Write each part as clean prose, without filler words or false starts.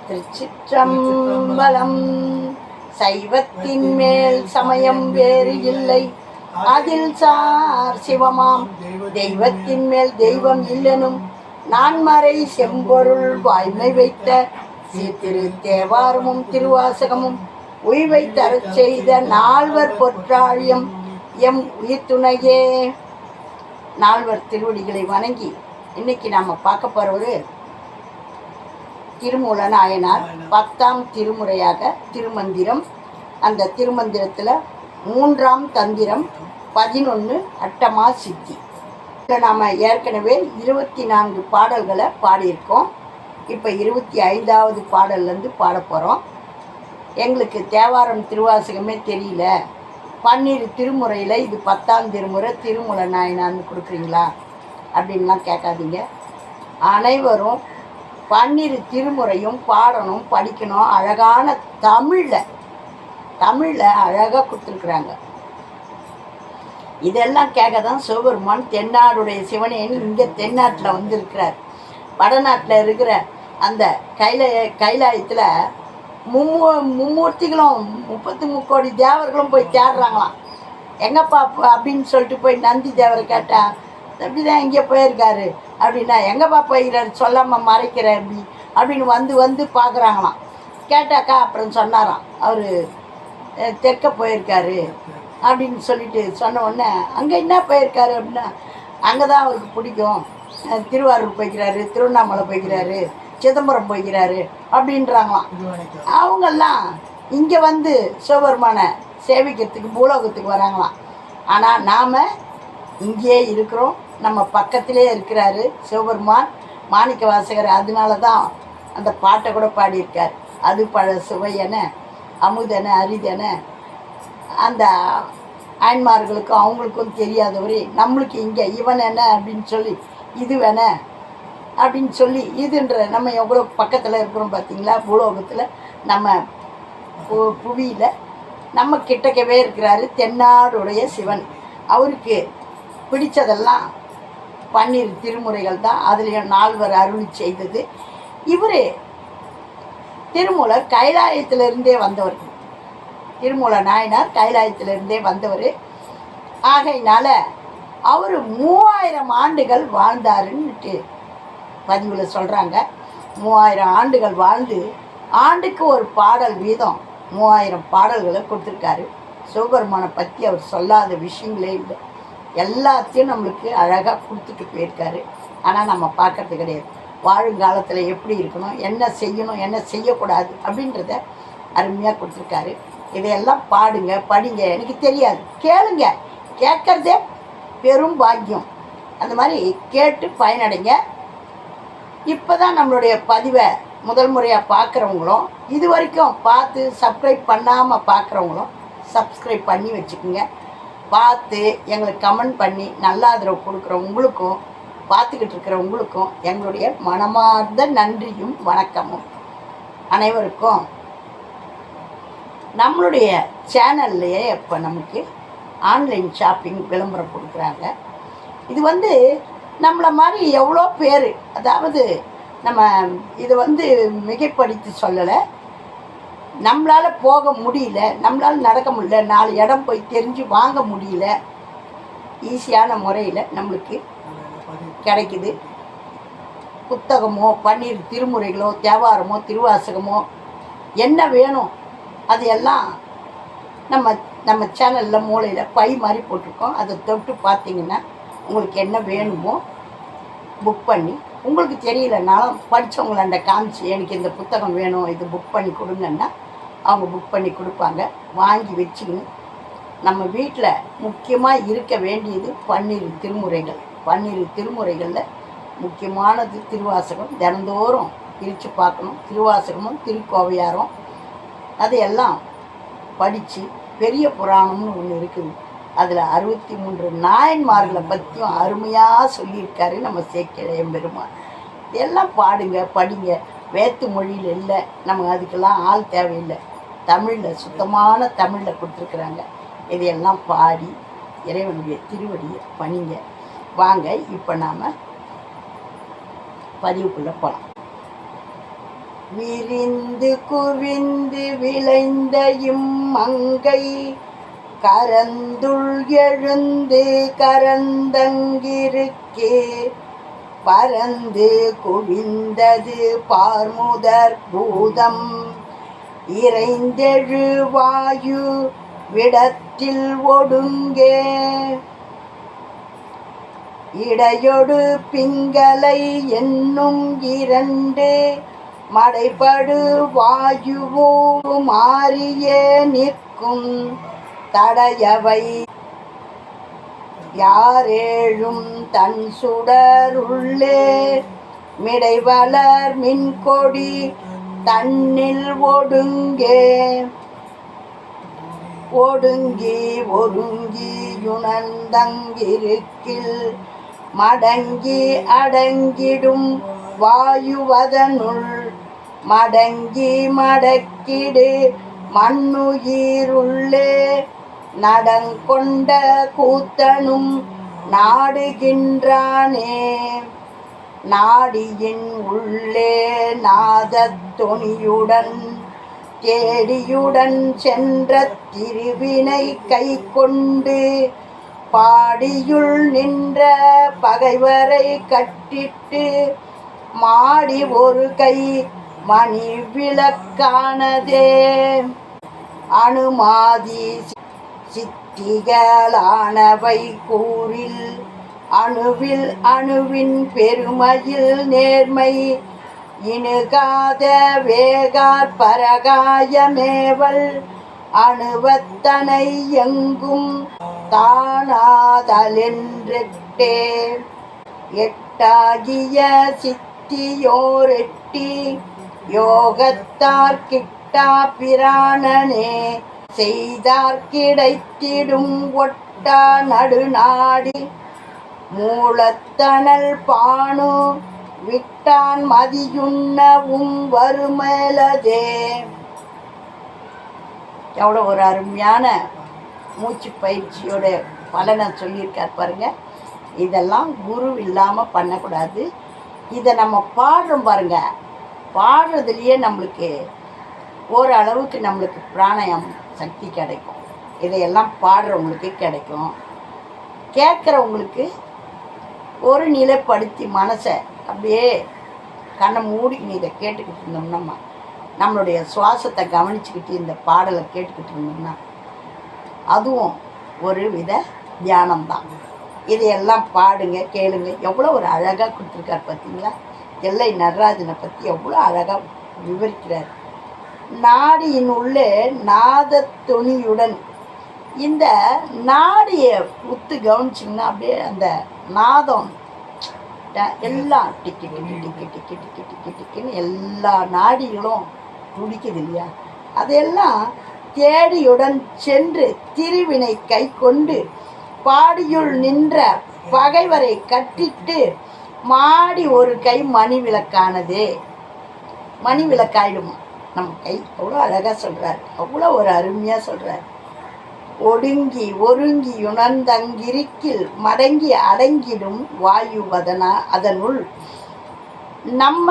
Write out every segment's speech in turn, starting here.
திருச்சிற்றம்பலம். சைவத்தின் மேல் சமயம் வேறு இல்லை, அதில் சார் சிவமாம் தெய்வத்தின் மேல் தெய்வம் இல்லெனும் நான்மறை செம்பொருள் வாய்மை வைத்த சீர்திரு தேவாரமும் திருவாசகமும் உய்வை தரச் செய்த நால்வர் பொற்றாழியம் எம் உயிர் துணையே. நால்வர் திருவடிகளை வணங்கி இன்னைக்கு நாம் பார்க்க போகிற திருமூல நாயனார் 10ஆம் திருமுறையாக திருமந்திரம். அந்த திருமந்திரத்தில் 3ஆம் தந்திரம் 11 அட்டமா சித்தி. இதில் நாம் ஏற்கனவே 24 பாடல்களை பாடியிருக்கோம். இப்போ 25வது பாடல்லேருந்து பாட போகிறோம். எங்களுக்கு தேவாரம் திருவாசகமே தெரியல, 12 திருமுறையில் இது 10ஆம் திருமுறை திருமூல நாயனார்னு கொடுக்குறீங்களா அப்படின்லாம் கேட்காதீங்க. அனைவரும் 12 திருமுறையும் பாடணும், படிக்கணும். அழகான தமிழில் அழகாக கொடுத்துருக்குறாங்க. இதெல்லாம் கேட்க தான் சிவபெருமான் தென்னாடுடைய சிவனேன்னு இங்கே தென்னாட்டில் வந்திருக்கிறார். வடநாட்டில் இருக்கிற அந்த கைலாயத்தில் மும்மூர்த்திகளும் 33 கோடி தேவர்களும் போய் தேடுறாங்களாம். எங்கப்பா அப்படின்னு சொல்லிட்டு போய் நந்தி தேவரை கேட்டால் அப்படி தான் எங்கேயோ போயிருக்காரு அப்படின்னா, எங்கப்பா போயிருக்காரு சொல்லாமல் மறைக்கிற அப்படின்னு வந்து பார்க்குறாங்களாம். கேட்டாக்கா அப்புறம் சொன்னாராம், அவர் தெற்க போயிருக்காரு அப்படின்னு சொல்லிட்டு சொன்ன உடனே, அங்கே என்ன போயிருக்காரு அப்படின்னா, அங்கே தான் அவருக்கு பிடிக்கும், திருவாரூர் போய்க்கிறாரு, திருவண்ணாமலை போய்க்கிறாரு, சிதம்பரம் போய்க்கிறாரு அப்படின்றாங்களாம். அவங்கெல்லாம் இங்கே வந்து சிவபெருமானை சேவிக்கிறதுக்கு பூலோகத்துக்கு வராங்களாம். ஆனால் நாம் இங்கேயே இருக்கிறோம், நம்ம பக்கத்திலே இருக்கிறாரு சிவபெருமான் மாணிக்க வாசகர். அதனால தான் அந்த பாட்டை கூட பாடியிருக்கார். அது பழ சுவையென அமுதென அரிதென அந்த ஆண்மார்களுக்கும் அவங்களுக்கும் தெரியாதவரே நம்மளுக்கு இங்கே இவன் என்ன அப்படின்னு சொல்லி இது வேண அப்படின்னு சொல்லி இதுன்ற நம்ம எவ்வளோ பக்கத்தில் இருக்கிறோம் பார்த்தீங்களா. பூலோகத்தில் நம்ம புவியில் நம்ம கிட்டக்கவே இருக்கிறாரு தென்னாடுடைய சிவன். அவருக்கு பிடித்ததெல்லாம் 12 திருமுறைகள் தான். அதுலேயும் 4 அருளி செய்தது. இவர் திருமூலர் கைலாயத்திலிருந்தே வந்தவர். திருமூல நாயனார் கைலாயத்திலிருந்தே வந்தவர். ஆகையினால அவர் 3000 ஆண்டுகள் வாழ்ந்தாருன்னுட்டு பதிவில் சொல்கிறாங்க. 3000 ஆண்டுகள் வாழ்ந்து ஆண்டுக்கு ஒரு பாடல் வீதம் 3000 பாடல்களை கொடுத்துருக்காரு. சிவபெருமானை பற்றி அவர் சொல்லாத விஷயங்களே இல்லை. எல்லாத்தையும் நம்மளுக்கு அழகாக கொடுத்துட்டு போயிருக்காரு. ஆனால் நம்ம பார்க்கறது கிடையாது. வாழுங்காலத்தில் எப்படி இருக்கணும், என்ன செய்யணும், என்ன செய்யக்கூடாது அப்படின்றத அருமையாக கொடுத்துருக்காரு. இதையெல்லாம் பாடுங்க, படிங்க. எனக்கு தெரியாது, கேளுங்க. கேட்குறதே பெரும் பாக்கியம். அந்த மாதிரி கேட்டு பயனடைங்க. இப்போ தான் நம்மளுடைய பதிவை முதல் முறையாக பார்க்குறவங்களும், இது வரைக்கும் பார்த்து சப்ஸ்கிரைப் பண்ணாமல் பார்க்குறவங்களும் சப்ஸ்கிரைப் பண்ணி வச்சுக்கோங்க. பார்த்து எங்களுக்கு கமெண்ட் பண்ணி நல்ல ஆதரவு கொடுக்குற உங்களுக்கும், பார்த்துக்கிட்டு இருக்கிற உங்களுக்கும் எங்களுடைய மனமார்ந்த நன்றியும் வணக்கமும். அனைவருக்கும் நம்மளுடைய சேனல்லையே இப்போ நமக்கு ஆன்லைன் ஷாப்பிங் விளம்பரம் கொடுக்குறாங்க. இது வந்து நம்மளை மாதிரி எவ்வளோ பேர், அதாவது நம்ம இதை மிகைப்படுத்தி சொல்லலை. நம்மளால் போக முடியல, நம்மளால் நடக்க முடியல, 4 இடம் போய் தெரிஞ்சு வாங்க முடியல, ஈஸியான முறையில் நம்மளுக்கு கிடைக்குது. புத்தகமோ 12 திருமுறைகளோ தேவாரமோ திருவாசகமோ என்ன வேணும் அது எல்லாம் நம்ம சேனலில் மூலையில் பை மாதிரி போட்டிருக்கோம். அதை தொட்டு பார்த்தீங்கன்னா உங்களுக்கு என்ன வேணுமோ புக் பண்ணி, உங்களுக்கு தெரியலனாலும் படித்தவங்களாண்ட காமிச்சு எனக்கு இந்த புத்தகம் வேணும், இது புக் பண்ணி கொடுங்கன்னா அவங்க புக் பண்ணி கொடுப்பாங்க. வாங்கி வச்சுக்கணும். நம்ம வீட்டில் முக்கியமாக இருக்க வேண்டியது 12 திருமுறைகள். 12 திருமுறைகளில் முக்கியமானது திருவாசகம். தினந்தோறும் பிரித்து பார்க்கணும். திருவாசகமும் திருக்கோவையாரும் அதையெல்லாம் படித்து, பெரிய புராணம்னு ஒன்று இருக்குது, அதில் 63 நாயன்மார்களை பற்றியும் அருமையாக சொல்லியிருக்காரு நம்ம சேக்கிழார் பெருமான். இதெல்லாம் பாடுங்க, படிங்க. வேற்று மொழியில் இல்லை, நம்ம அதுக்கெல்லாம் ஆள் தேவையில்லை. தமிழில், சுத்தமான தமிழில் கொடுத்துருக்குறாங்க. இதையெல்லாம் பாடி இறைவனுடைய திருவடியை பணிங்க. வாங்க இப்போ நாம் பதிவுக்குள்ளே போகலாம். விரிந்து குவிந்து விளைந்த இம்மங்கை கரந்துள் எழுந்து கரந்தங்கிருக்கே பரந்து குவிந்தது பார்முதற் பூதம் இறைந்தெழு வாயு விடத்தில் ஒடுங்கே இடையொடு பிங்களை என்னும் இரண்டு மடைபடு வாயுவோ மாறியே நிற்கும் தடையவை யாரேழும் தன் சுடருள்ளே மிடைவளர் மின்கொடி தன்னில் ஒடுங்கே ஒடுங்கி ஒருங்கியுணர்ந்தங்கிருக்கில் மடங்கி அடங்கிடும் வாயுவதனுள் மடங்கி மடக்கிடு மண்ணுயிருள்ளே நடங்கொண்ட கூத்தனும் நாடுகின்றானே நாடியின் உள்ளே நாதத்தொனியுடன் தேடியுடன் சென்ற திருவினை கை கொண்டு பாடியுள் நின்ற பகைவரை கட்டிட்டு மாடி ஒரு கை மணி விளக்கானதே அணுமாதி சித்திகளானவை கூறில் அணுவில் அணுவின் பெருமையில் நேர்மை இணுகாத வேகார் பரகாயமேவல் அணுவத்தனை எங்கும் தானாதலென்றெட்டே எட்டாகிய சித்தியோரெட்டி யோகத்தார் கிட்டா பிராணனே செய்தார் கிடைத்திடும் ஒட்டா நடுநாடி மூலத்தனல் பானு விட்டான் மதியுண்ணவும் வருமேலதே. எவ்வளோ ஒரு அருமையான மூச்சு பயிற்சியோட பலனை சொல்லியிருக்கார் பாருங்க. இதெல்லாம் குரு இல்லாமல் பண்ணக்கூடாது. இதை நம்ம பாடுறோம் பாருங்க, பாடுறதுலேயே நம்மளுக்கு ஓரளவுக்கு நம்மளுக்கு பிராணாயம் சக்தி கிடைக்கும். இதையெல்லாம் பாடுறவங்களுக்கு கிடைக்கும். கேட்குறவங்களுக்கு ஒரு நிலைப்படுத்தி மனசை அப்படியே கண்ணை மூடிக்கின்னு இதை கேட்டுக்கிட்டு இருந்தோம்னா, நம்மளுடைய சுவாசத்தை கவனிச்சுக்கிட்டு இந்த பாடலை கேட்டுக்கிட்டு இருந்தோம்னா அதுவும் ஒரு வித தியானம்தான். இதையெல்லாம் பாடுங்க, கேளுங்க. எவ்வளோ ஒரு அழகாக கொடுத்துருக்கார் பார்த்தீங்களா? எல்லை நடராஜனை பற்றி எவ்வளோ அழகாக விவரிக்கிறார். நாடியின் உள்ளே நாதத்துணியுடன், இந்த நாடியை உத்து கவனிச்சிங்கன்னா அப்படியே அந்த நாதம் எல்லாம் டிக்கி டிக்கி டிக்கி டிக்கி டிக்கி டிக்கி டிக்கின்னு எல்லா நாடிகளும் துடிக்குது இல்லையா? அதையெல்லாம் தேடியுடன் சென்று திருவினை கை கொண்டு பாடியுள் நின்ற பகைவரை கட்டிட்டு மாடி ஒரு கை மணி விளக்கானதே. மணி விளக்காயிடுமா நம்ம கை? அவ்வளோ அழகாக சொல்கிறார், அவ்வளோ ஒரு அருமையாக சொல்கிறார். ஒடுங்கி ஒருங்கி உணர்ந்தங்கிருக்கில் மடங்கி அடங்கிடும் வாயுவதனா அதனுள் நம்ம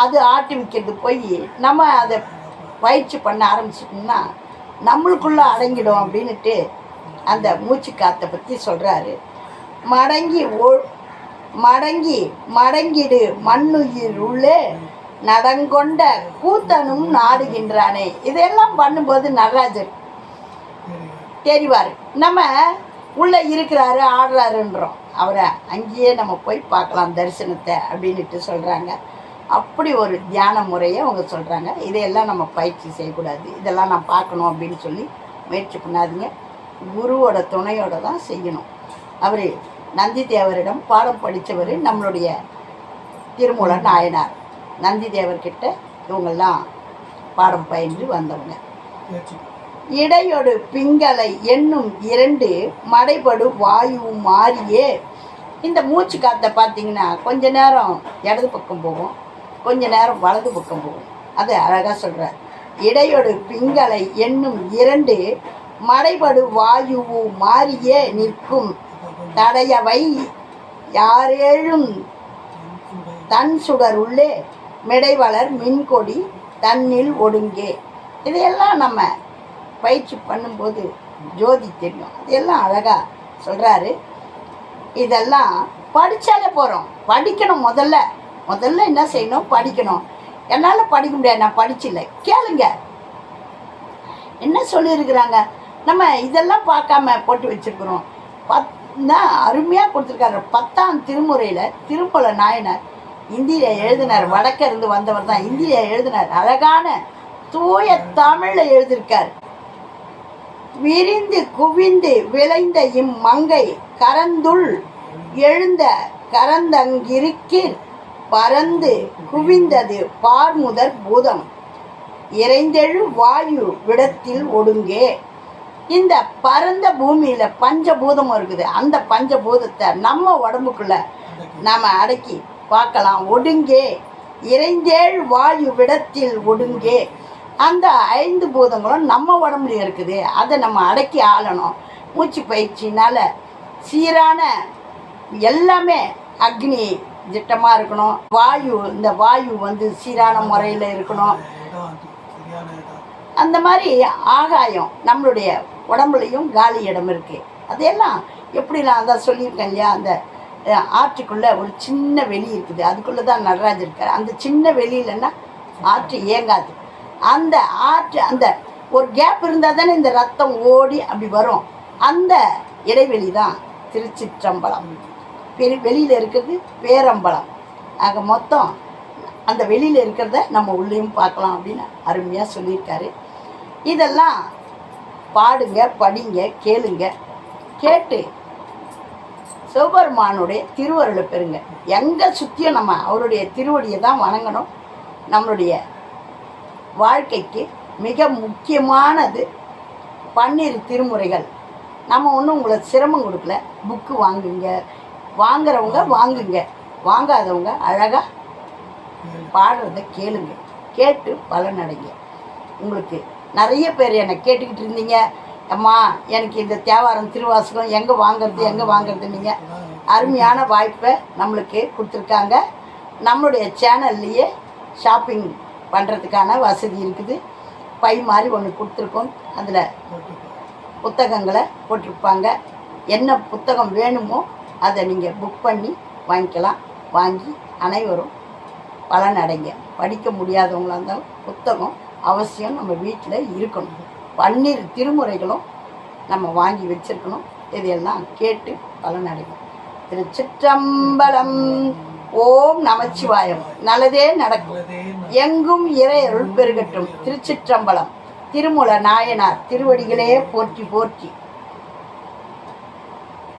அது ஆட்டுவிக்கிறது போய் நம்ம அதை பயிற்சி பண்ண ஆரம்பிச்சிட்டோம்னா நம்மளுக்குள்ளே அடங்கிடும் அப்படின்ட்டு அந்த மூச்சு காற்றை பற்றி சொல்கிறாரு. மடங்கி மடங்கி மடங்கிடு மண்ணுயிர் உள்ளே நடங்கொண்ட கூத்தனும் நாடுகின்றானே. இதெல்லாம் பண்ணும்போது நடராஜர் தெரிவார். நம்ம உள்ளே இருக்கிறாரு ஆடுறாருன்றோம், அவரை அங்கேயே நம்ம போய் பார்க்கலாம் தரிசனத்தை அப்படின்ட்டு சொல்கிறாங்க. அப்படி ஒரு தியான முறையை அவங்க சொல்கிறாங்க. இதையெல்லாம் நம்ம பயிற்சி செய்யக்கூடாது, இதெல்லாம் நான் பார்க்கணும் அப்படின்னு சொல்லி முயற்சி பண்ணாதீங்க. குருவோட துணையோடு தான் செய்யணும். அவர் நந்தி தேவரிடம் பாடம் படித்தவர் நம்மளுடைய திருமூல நாயனார். நந்தி தேவர்கிட்ட இவங்கெல்லாம் பாடம் பயின்று வந்தவங்க. இடையொடு பிங்களை என்னும் இரண்டு மடைபடு வாயு மாறியே. இந்த மூச்சு காற்றை பார்த்தீங்கன்னா கொஞ்ச நேரம் இடது பக்கம் போகும், கொஞ்ச நேரம் வலது பக்கம் போகும். அதை அழகாக சொல்கிறார். இடையொடு பிங்களை என்னும் இரண்டு மடைபடு வாயுவு மாறியே நிற்கும் தடையவை யாரேழும் தன் சுடருள்ளே மிடைவளர் மின்கொடி தன்னில் ஒடுங்கே. இதையெல்லாம் நம்ம பயிற்சி பண்ணும்போது ஜோதி தெரியும். அதெல்லாம் அழகாக சொல்கிறாரு. இதெல்லாம் படித்தாலே போகிறோம். படிக்கணும். முதல்ல என்ன செய்யணும்? படிக்கணும். என்னால் படிக்க முடியாது, நான் படிச்சில்லை. கேளுங்க என்ன சொல்லியிருக்கிறாங்க. நம்ம இதெல்லாம் பார்க்காம போட்டு வச்சுருக்குறோம். அருமையாக கொடுத்துருக்காரு. 10ஆம் திருமுறையில் திருமூல நாயனார் இந்தியில் எழுதினார். வடக்க இருந்து வந்தவர் தான் இந்தியில் எழுதினார். அழகான தூய தமிழில் எழுதியிருக்கார். விரிந்து குவிந்து விளைந்த இம்மங்கை கரந்துள் எழுந்த கரந்தங்கிருக்கிற் பரந்து குவிந்தது பார்முதற் பூதம் இறைந்தெழு வாயு விடத்தில் ஒடுங்கே. இந்த பரந்த பூமியில் பஞ்சபூதம் இருக்குது. அந்த பஞ்சபூதத்தை நம்ம உடம்புக்குள்ள நாம் அடக்கி பார்க்கலாம். ஒடுங்கே இறைந்தேழு வாயு விடத்தில் ஒடுங்கே. அந்த 5 பூதங்களும் நம்ம உடம்புல இருக்குது. அதை நம்ம அடக்கி ஆளணும். மூச்சு பயிற்சினால் சீரான எல்லாமே அக்னி திட்டமாக இருக்கணும். இந்த வாயு சீரான முறையில் இருக்கணும். அந்த மாதிரி ஆகாயம் நம்மளுடைய உடம்புலையும் காலி இடம் இருக்குது. அதையெல்லாம் எப்படி நான் தான் சொல்லியிருக்கேன் இல்லையா, அந்த ஆற்றுக்குள்ளே ஒரு சின்ன வெளி இருக்குது. அதுக்குள்ளே தான் நடராஜர் இருக்கார். அந்த சின்ன வெளியிலன்னா ஆற்று இயங்காது. அந்த ஆற்று அந்த ஒரு கேப் இருந்தால் தானே இந்த ரத்தம் ஓடி அப்படி வரும். அந்த இடைவெளி தான் திருச்சிற்றம்பலம். வெளியில் இருக்கிறது பேரம்பலம். ஆக மொத்தம் அந்த வெளியில் இருக்கிறத நம்ம உள்ளேயும் பார்க்கலாம் அப்படின்னு அருமையாக சொல்லியிருக்காரு. இதெல்லாம் பாடுங்க, படிங்க, கேளுங்க. கேட்டு சிவபெருமானுடைய திருவருளை பெறுங்க. எங்கே சுற்றியும் நம்ம அவருடைய திருவடியை தான் வணங்கணும். நம்மளுடைய வாழ்க்கைக்கு மிக முக்கியமானது 12 திருமுறைகள். நம்ம ஒன்றும் உங்களை சிரமம் கொடுக்கல. புக்கு வாங்குங்க, வாங்குறவங்க வாங்குங்க, வாங்காதவங்க அழகாக பாடுறதை கேளுங்க. கேட்டு பலனடைங்க. உங்களுக்கு நிறைய பேர் என்னை கேட்டுக்கிட்டு இருந்தீங்க, அம்மா எனக்கு இந்த தேவாரம் திருவாசகம் எங்கே வாங்கிறது நீங்கள் அருமையான வாய்ப்பை நம்மளுக்கு கொடுத்துருக்காங்க. நம்மளுடைய சேனல்லையே ஷாப்பிங் பண்ணுறதுக்கான வசதி இருக்குது. பை மாதிரி ஒன்று கொடுத்துருக்கோம். அதில் புத்தகங்களை போட்டிருப்பாங்க. என்ன புத்தகம் வேணுமோ அதை நீங்கள் புக் பண்ணி வாங்கிக்கலாம். வாங்கி அனைவரும் பலனடைங்க. படிக்க முடியாதவங்களாக இருந்தாலும் புத்தகம் அவசியம் நம்ம வீட்டில் இருக்கணும். 12 திருமுறைகளும் நம்ம வாங்கி வச்சுருக்கணும். இதையெல்லாம் கேட்டு பலனடைங்க. திருச்சிற்றம்பலம். ஓம் நமச்சிவாயம். நல்லதே நடக்கும். எங்கும் இறையருள் பெருகட்டும். திருச்சிற்றம்பலம். திருமூல நாயனார் திருவடிகளே போற்றி போற்றி.